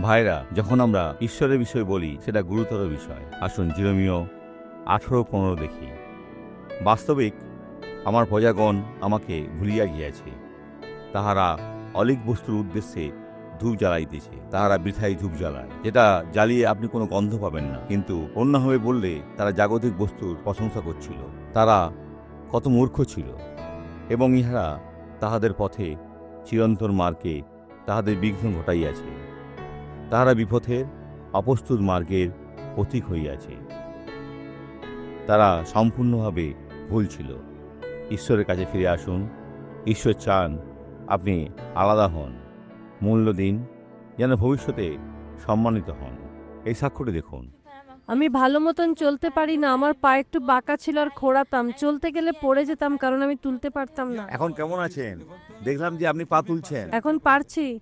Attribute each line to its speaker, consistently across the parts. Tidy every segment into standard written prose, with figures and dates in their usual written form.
Speaker 1: ভাইরা, যখন আমরা ঈশ্বরের বিষয় বলি সেটা গুরুতর বিষয়। আসুন জিরোমীয় 18:15 দেখি। বাস্তবিক আমার প্রজাগণ আমাকে ভুলিয়া গিয়াছে, তাহারা অলিক বস্তুর উদ্দেশ্যে ধূপ জ্বালাইতেছে। তাহারা বৃথাই ধূপ জ্বালায়, যেটা জ্বালিয়ে আপনি কোনো গন্ধ পাবেন না। কিন্তু অন্যভাবে বললে তারা জাগতিক বস্তুর প্রশংসা করছিল। তারা কত মূর্খ ছিল, এবং ইহারা তাহাদের পথে চিরন্তন মার্গে তাহাদের বিঘ্ন ঘটাইয়াছে। তাহারা বিপথের অপ্রস্তুত মার্গের পথিক হইয়াছে। তারা সম্পূর্ণভাবে ভুল ছিল। ঈশ্বরের কাছে ফিরে আসুন। ঈশ্বর চান আপনি আলাদা হন, মূল্য দিন, যেন ভবিষ্যতে সম্মানিত হন। এই সাক্ষ্যটি দেখুন।
Speaker 2: আমি ভালো মতন চলতে পারি না, আমার পা একটু বাঁকা ছিল আর খোঁড়াতাম, চলতে গেলে পড়ে যেতাম কারণ আমি তুলতে পারতাম না।
Speaker 1: এখন কেমন আছেন? দেখলাম যে আপনি পা তুলছেন।
Speaker 2: এখন পারছি।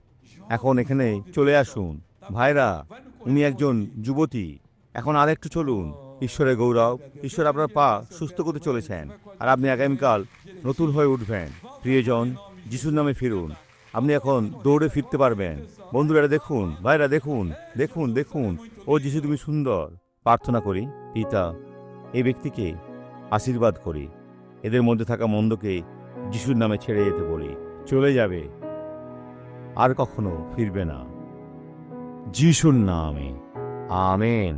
Speaker 1: এখন এখানে চলে আসুন। ভাইরা, উনি একজন যুবতী। এখন আর একটু চলুন। ঈশ্বরের গৌরব। ঈশ্বর আপনার পা সুস্থ করতে চলেছেন, আর আপনি আগামীকাল নতুন হয়ে উঠবেন। প্রিয়জন, যিশুর নামে ফিরুন। আপনি এখন দৌড়ে ফিরতে পারবেন। বন্ধুরা দেখুন, ভাইরা দেখুন, দেখুন দেখুন, ও যিশু তুমি সুন্দর। প্রার্থনা করি। পিতা, এই ব্যক্তিকে আশীর্বাদ করি। এদের মধ্যে থাকা মন্দকে যিশুর নামে ছেড়ে যেতে বলি। চলে যাবে, আর কখনো ফিরবে না। যিশুর নামে আমেন।